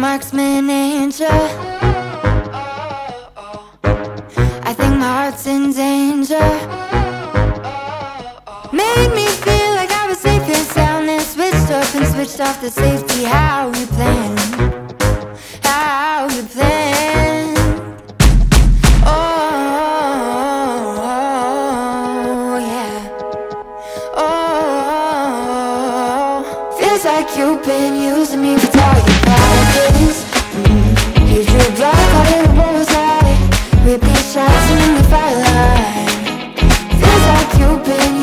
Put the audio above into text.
marksman, ain't ya? I think my heart's in danger. Made me feel like I was safe and sound, then switched up and switched off the safety. How you plan? How you plan? Oh, yeah. Oh, feels like you've been using me for target practice. You drew blood, caught in a bullseye. Repeat shots in the firelight. Feels like you've been